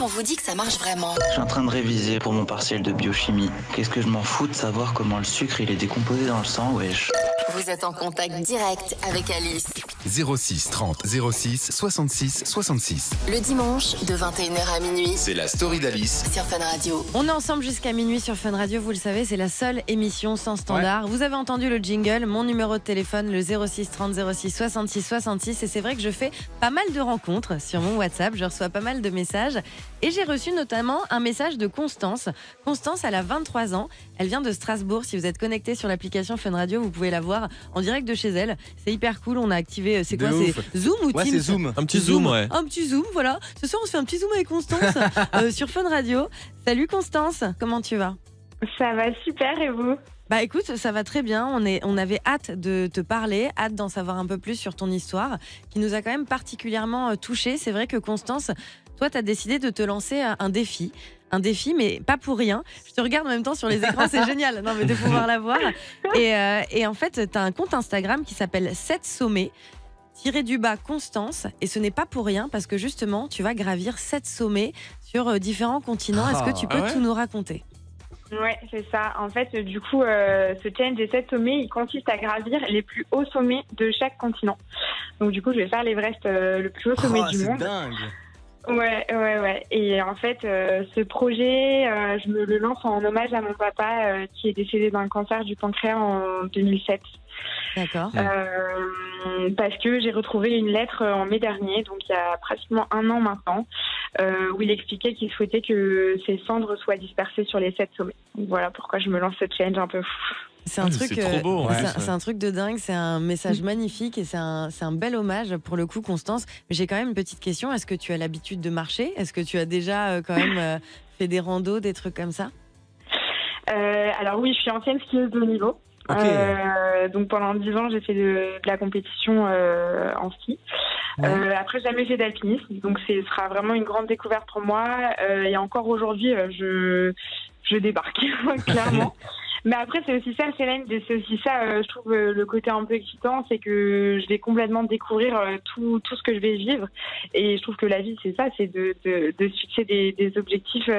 on vous dit que ça marche vraiment? Je suis en train de réviser pour mon partiel de biochimie. Qu'est-ce que je m'en fous de savoir comment le sucre il est décomposé dans le sang, wesh. Vous êtes en contact direct avec Alice. 06 30 06 66 66. Le dimanche, de 21h à minuit, C'est la story d'Alice. sur Fun Radio. On est ensemble jusqu'à minuit sur Fun Radio, vous le savez, c'est la seule émission sans standard. Vous avez entendu le jingle, mon numéro de téléphone, le 06 30 06 66 66. Et c'est vrai que je fais pas mal de rencontres sur mon WhatsApp, je reçois pas mal de messages. Et j'ai reçu notamment un message de Constance. Constance, elle a 23 ans, elle vient de Strasbourg. Si vous êtes connecté sur l'application Fun Radio, vous pouvez la voir en direct de chez elle. C'est hyper cool, on a activé, c'est quoi, c'est Zoom ou Teams? Ouais, c'est Zoom. Un petit zoom, ouais. Un petit zoom, voilà. Ce soir, on se fait un petit zoom avec Constance sur Fun Radio. Salut Constance, comment tu vas? Ça va super, et vous? Bah écoute, ça va très bien. On avait hâte de te parler, hâte d'en savoir un peu plus sur ton histoire, qui nous a quand même particulièrement touchés. C'est vrai que Constance, toi, tu as décidé de te lancer un défi. Un défi, mais pas pour rien. Je te regarde en même temps sur les écrans, c'est génial. Non, mais de pouvoir la voir. Et en fait, tu as un compte Instagram qui s'appelle 7 sommets. _, Constance, et ce n'est pas pour rien parce que justement tu vas gravir 7 sommets sur différents continents. Est-ce que tu peux tout nous raconter? Ouais, c'est ça. En fait, du coup, ce challenge des 7 sommets, il consiste à gravir les plus hauts sommets de chaque continent. Donc du coup, je vais faire l'Everest, le plus haut sommet du monde. C'est dingue. Ouais. Et en fait, ce projet, je me le lance en hommage à mon papa qui est décédé d'un cancer du pancréas en 2007. D'accord. Parce que j'ai retrouvé une lettre en mai dernier, donc il y a pratiquement un an maintenant, où il expliquait qu'il souhaitait que ses cendres soient dispersées sur les 7 sommets. Donc voilà pourquoi je me lance ce challenge un peu fou. C'est un truc, trop beau, c'est un truc de dingue, c'est un message magnifique et c'est un bel hommage pour le coup, Constance. Mais j'ai quand même une petite question, est-ce que tu as l'habitude de marcher? Est-ce que tu as déjà quand même fait des randos, des trucs comme ça? Alors oui, je suis ancienne skieuse de haut niveau. Donc pendant 10 ans, j'ai fait de la compétition en ski. Après, j'ai jamais fait d'alpinisme, donc ce sera vraiment une grande découverte pour moi. Et encore aujourd'hui, je débarque, clairement. Mais après, c'est aussi ça, Célène, c'est aussi ça, je trouve, le côté un peu excitant, c'est que je vais complètement découvrir tout ce que je vais vivre. Et je trouve que la vie, c'est ça, c'est de se fixer des objectifs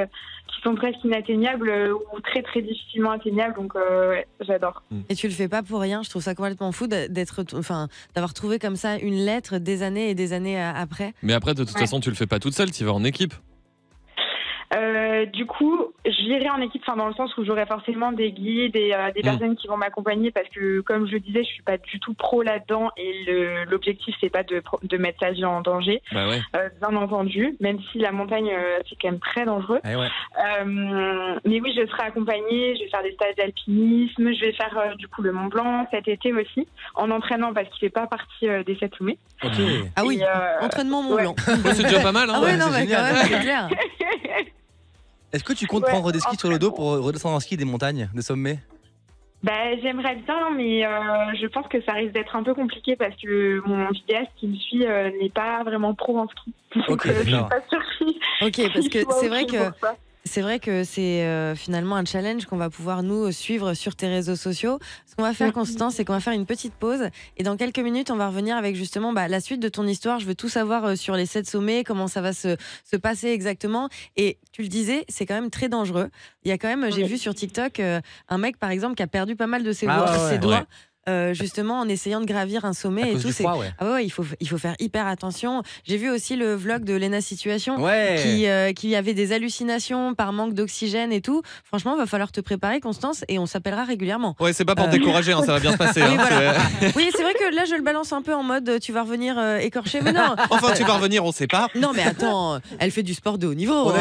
qui sont presque inatteignables ou très, très difficilement atteignables. Donc, ouais, j'adore. Et tu le fais pas pour rien, je trouve ça complètement fou d'avoir trouvé comme ça une lettre des années et des années après. Mais après, de toute façon, tu le fais pas toute seule, tu vas en équipe. Du coup, j'irai en équipe, dans le sens où j'aurai forcément des guides et des personnes qui vont m'accompagner, parce que, comme je le disais, je suis pas du tout pro là-dedans et l'objectif c'est pas de mettre sa vie en danger, bien entendu, même si la montagne c'est quand même très dangereux. Mais oui, je serai accompagnée, je vais faire des stages d'alpinisme, je vais faire du coup le Mont Blanc cet été aussi, en entraînant parce qu'il fait pas partie des 7 sommets. Ah oui, entraînement Mont Blanc. C'est déjà pas mal, hein. Ah ouais, non, mais quand même, c'est clair. Est-ce que tu comptes prendre des skis sur le dos pour redescendre en ski des montagnes, des sommets? J'aimerais bien, mais je pense que ça risque d'être un peu compliqué parce que mon vidéaste qui me suit n'est pas vraiment pro en ski. Donc, je suis pas sûre. Ok, parce que c'est vrai que c'est finalement un challenge qu'on va pouvoir nous suivre sur tes réseaux sociaux. Ce qu'on va faire, Constance, c'est qu'on va faire une petite pause et dans quelques minutes, on va revenir avec justement la suite de ton histoire. Je veux tout savoir sur les 7 sommets, comment ça va se passer exactement. Et tu le disais, c'est quand même très dangereux. Il y a quand même, j'ai vu sur TikTok, un mec par exemple qui a perdu pas mal de ses doigts. Justement en essayant de gravir un sommet et tout. Il faut faire hyper attention. J'ai vu aussi le vlog de Lena Situation qui avait des hallucinations par manque d'oxygène et tout. Franchement, va falloir te préparer, Constance, et on s'appellera régulièrement. Ouais, c'est pas pour te décourager, ça va bien se passer. Oui, c'est vrai que là je le balance un peu en mode tu vas revenir écorché, mais non. Enfin, tu vas revenir, on sait pas. Non, mais attends, elle fait du sport de haut niveau.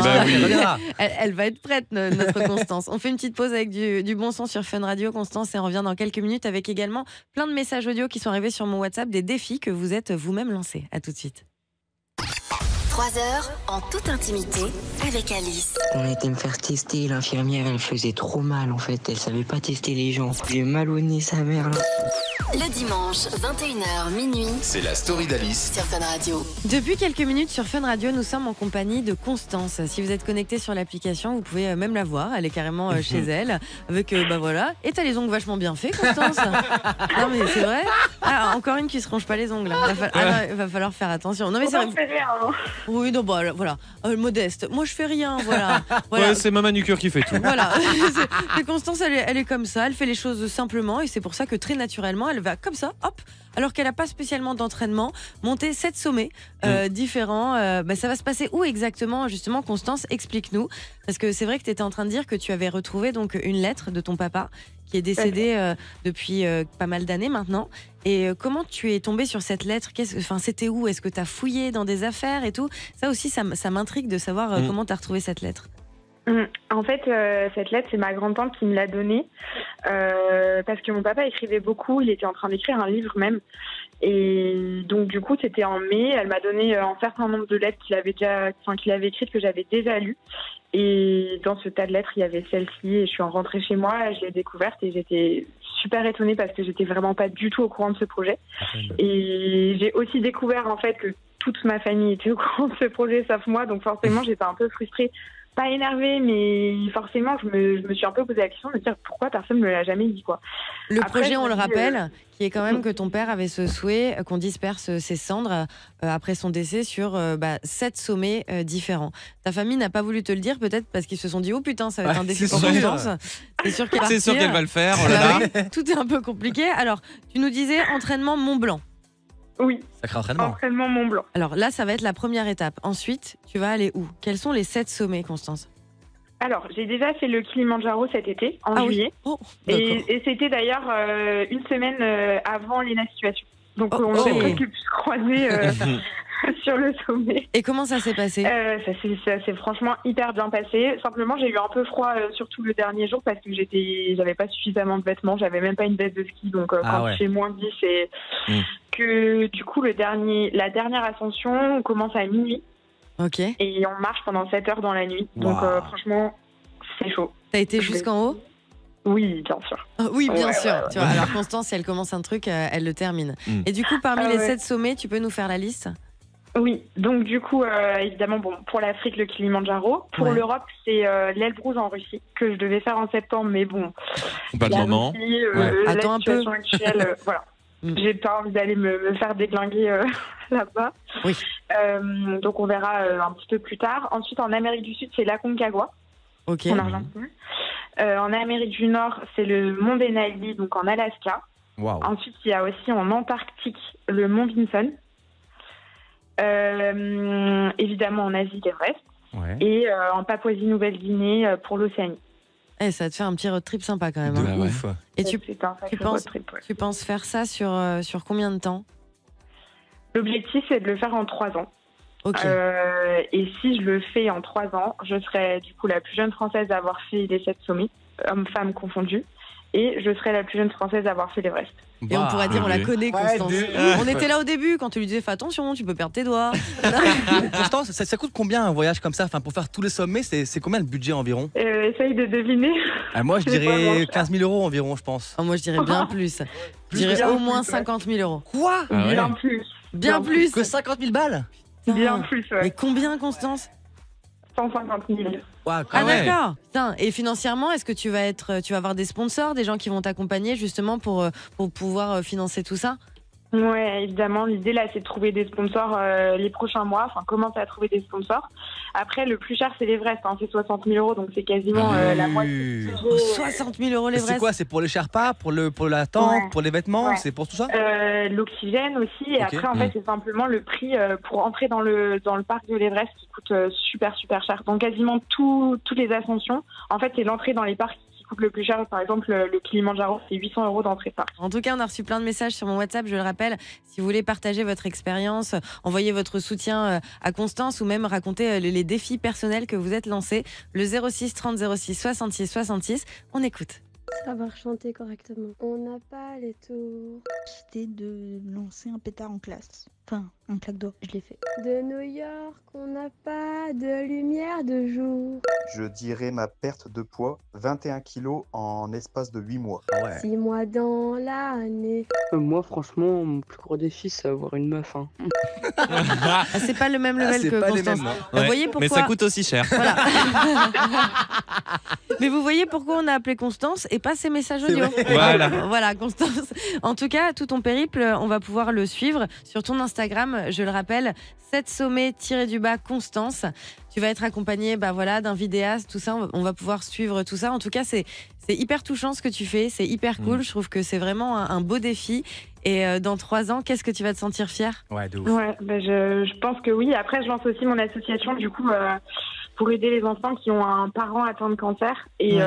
Elle va être prête, notre Constance. On fait une petite pause avec du bon son sur Fun Radio, Constance, et on revient dans quelques minutes avec également plein de messages audio qui sont arrivés sur mon WhatsApp, des défis que vous êtes vous-même lancés. À tout de suite. 3 heures en toute intimité avec Alice. On a été me faire tester, l'infirmière elle faisait trop mal en fait, elle savait pas tester les gens. J'ai mal au nez sa mère là. Le dimanche, 21h minuit, C'est la story d'Alice. sur Fun Radio. Depuis quelques minutes sur Fun Radio, nous sommes en compagnie de Constance. Si vous êtes connecté sur l'application, vous pouvez même la voir. Elle est carrément chez elle. Avec, voilà. Et t'as les ongles vachement bien faits, Constance. Non, mais c'est vrai. Ah, encore une qui se ronge pas les ongles. Il va falloir faire attention. Non, mais c'est vrai. Oui, non, bah, voilà. Modeste. Moi, je fais rien. Voilà. Ouais, c'est ma manucure qui fait tout. Voilà. Et Constance, elle est comme ça. Elle fait les choses simplement. Et c'est pour ça que très naturellement, elle va comme ça, hop, alors qu'elle n'a pas spécialement d'entraînement, monter 7 sommets différents. Ça va se passer où exactement, justement, Constance? Explique-nous. Parce que c'est vrai que tu étais en train de dire que tu avais retrouvé donc une lettre de ton papa qui est décédé depuis pas mal d'années maintenant. Et comment tu es tombée sur cette lettre? C'était où? Est-ce que tu as fouillé dans des affaires et tout? Ça aussi, ça m'intrigue de savoir comment tu as retrouvé cette lettre. En fait, cette lettre, c'est ma grande-tante qui me l'a donnée parce que mon papa écrivait beaucoup, il était en train d'écrire un livre même. Et donc, du coup, c'était en mai. Elle m'a donné un certain nombre de lettres qu'il avait écrites que j'avais déjà lues. Et dans ce tas de lettres, il y avait celle-ci. Et je suis rentrée chez moi, je l'ai découverte et j'étais super étonnée parce que j'étais vraiment pas du tout au courant de ce projet. Et j'ai aussi découvert en fait que toute ma famille était au courant de ce projet sauf moi. Donc forcément, j'étais un peu frustrée. Pas énervée, mais forcément, je me suis un peu posé la question de me dire pourquoi personne ne me l'a jamais dit, quoi. Le projet, on le rappelle, qui est quand même que ton père avait ce souhait qu'on disperse ses cendres après son décès sur 7 sommets différents. Ta famille n'a pas voulu te le dire, peut-être parce qu'ils se sont dit oh putain, ça va être un défi pour Constance. C'est sûr qu'elle va le faire. Oh là là. Tout est un peu compliqué. Alors, tu nous disais entraînement Mont Blanc. Oui. Sacré entraînement. Entraînement Mont Blanc. Alors là, ça va être la première étape. Ensuite, tu vas aller où? Quels sont les 7 sommets, Constance? Alors, j'ai déjà fait le Kilimandjaro cet été, en juillet. Oui. Oh, et c'était d'ailleurs une semaine avant Lena Situation. Donc, on aurait presque pu se croiser sur le sommet. Et comment ça s'est passé? Ça s'est franchement hyper bien passé. Simplement, j'ai eu un peu froid, surtout le dernier jour, parce que j'avais pas suffisamment de vêtements. J'avais même pas une veste de ski. Donc, quand il fait moins 10, c'est que du coup, la dernière ascension, on commence à minuit. Ok. Et on marche pendant 7 heures dans la nuit. Donc, franchement, c'est chaud. T'as été jusqu'en haut? Oui, bien sûr. Oui, bien sûr. Tu vois, alors, Constance, si elle commence un truc, elle le termine. Et du coup, parmi les 7 sommets, tu peux nous faire la liste? Oui, donc du coup, évidemment, pour l'Afrique, le Kilimandjaro. Pour l'Europe, c'est l'Elbrus en Russie, que je devais faire en septembre, mais bon. Pas de moment. Russie, Attends la situation actuelle, voilà. J'ai pas envie d'aller me faire déglinguer là-bas. Oui. Donc on verra un petit peu plus tard. Ensuite, en Amérique du Sud, c'est l'Aconcagua, en Argentine. En Amérique du Nord, c'est le mont Denali, donc en Alaska. Wow. Ensuite, il y a aussi en Antarctique le mont Vinson. Évidemment en Asie, l'Everest. Ouais. Et en Papouasie-Nouvelle-Guinée pour l'Océanie. Ça te fait un petit road trip sympa quand même. De ouf. Et C'est un sacré road trip, ouais. tu penses faire ça sur combien de temps? L'objectif, c'est de le faire en 3 ans. Ok. Et si je le fais en 3 ans, je serai du coup la plus jeune Française à avoir fait les 7 sommets, hommes-femmes confondus. Et je serai la plus jeune Française à avoir fait l'Everest. Et on pourra dire, on la connaît, Constance. Ouais, On était là au début quand tu lui disais, fais attention, tu peux perdre tes doigts. Constance, ça coûte combien un voyage comme ça? Enfin, pour faire tous les sommets, c'est combien le budget environ? Essaye de deviner. Moi, je dirais 15 000 euros environ, je pense. Moi, je dirais bien plus. Je dirais au moins 50 000 euros. Quoi? Bien plus. Bien plus Que 50 000 balles? Bien plus, ouais. Mais combien, Constance? 150 000. Wow, Ah d'accord. Putain. Et financièrement, est-ce que tu vas avoir des sponsors, des gens qui vont t'accompagner justement pour pouvoir financer tout ça? Ouais, évidemment. L'idée là, c'est de trouver des sponsors les prochains mois. Enfin, commencer à trouver des sponsors. Après, le plus cher, c'est l'Everest. C'est 60 000 euros, donc c'est quasiment la moitié. 60 000 euros l'Everest. C'est quoi? C'est pour les Sherpas, pour la tente, pour les vêtements? C'est pour tout ça? L'oxygène aussi. Et après, en fait, c'est simplement le prix pour entrer dans le parc de l'Everest qui coûte super cher. Donc quasiment toutes les ascensions. En fait, c'est l'entrée dans les parcs qui coûte le plus cher. Par exemple, le Kilimandjaro, c'est 800 € d'entrée de parc. En tout cas, on a reçu plein de messages sur mon WhatsApp, je le rappelle. Si vous voulez partager votre expérience, envoyer votre soutien à Constance ou même raconter les défis personnels que vous êtes lancés, le 06 30 06 66 66, on écoute. Savoir chanter correctement. On n'a pas les tours. C'était de lancer un pétard en classe. Enfin, un claque d'eau, je l'ai fait. De New York, on n'a pas de lumière de jour. Je dirais ma perte de poids, 21 kilos en espace de 8 mois. 6 mois dans l'année. Moi, franchement, mon plus gros défi, c'est avoir une meuf. Hein. Ah, c'est pas le même level que Constance. Vous voyez pourquoi... Mais ça coûte aussi cher. Voilà. Mais vous voyez pourquoi on a appelé Constance et pas ses messages audio. Voilà, Constance. En tout cas, tout ton périple, on va pouvoir le suivre sur ton Instagram. Je le rappelle, 7sommet-du-bas Constance. Tu vas être accompagnée d'un vidéaste, tout ça. On va pouvoir suivre tout ça. En tout cas, c'est hyper touchant ce que tu fais. C'est hyper cool. Je trouve que c'est vraiment un beau défi. Et dans 3 ans, qu'est-ce que tu vas te sentir fière ? Ouais, de ouf. Ouais, je pense que oui. Après, je lance aussi mon association, du coup, pour aider les enfants qui ont un parent atteint de cancer. Et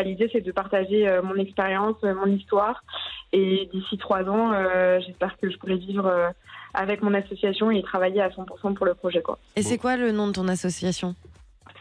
l'idée, c'est de partager mon expérience, mon histoire. Et d'ici 3 ans, j'espère que je pourrai vivre avec mon association et travailler à 100% pour le projet, quoi. Et c'est quoi le nom de ton association ?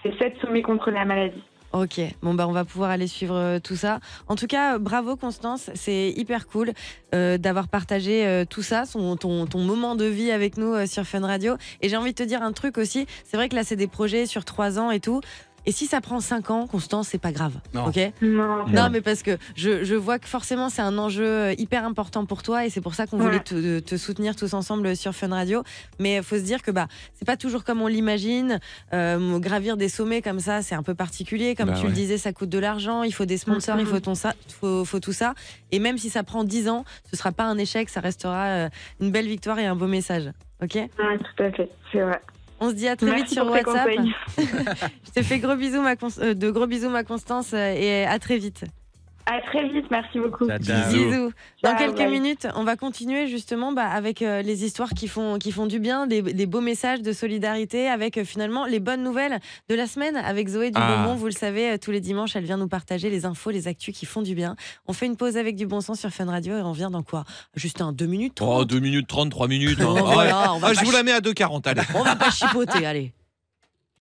C'est 7 sommets contre la maladie. Ok, on va pouvoir aller suivre tout ça. En tout cas, bravo Constance, c'est hyper cool d'avoir partagé tout ça, ton moment de vie avec nous sur Fun Radio. Et j'ai envie de te dire un truc aussi, c'est vrai que là c'est des projets sur 3 ans et tout. Et si ça prend 5 ans, Constance, c'est pas grave. Non. Ok ? Non, mais parce que je vois que forcément c'est un enjeu hyper important pour toi et c'est pour ça qu'on voulait te soutenir tous ensemble sur Fun Radio. Mais il faut se dire que c'est pas toujours comme on l'imagine. Gravir des sommets comme ça, c'est un peu particulier. Comme tu le disais, ça coûte de l'argent, il faut des sponsors, il faut tout ça. Et même si ça prend 10 ans, ce sera pas un échec, ça restera une belle victoire et un beau message. Ok ? Ouais, tout à fait, c'est vrai. On se dit à très vite sur WhatsApp. Je te fais gros bisous, de gros bisous, ma Constance, et à très vite. À très vite, merci beaucoup. Bisous. Dans quelques minutes, on va continuer justement avec les histoires qui font du bien, des beaux messages de solidarité, avec finalement les bonnes nouvelles de la semaine avec Zoé du Bonbon. Vous le savez, tous les dimanches, elle vient nous partager les infos, les actus qui font du bien. On fait une pause avec du bon sens sur Fun Radio et on revient dans quoi ? Juste 2 minutes 30. 2 minutes 30, 3 minutes. Je vous la mets à 2,40, allez. On va pas chipoter, allez.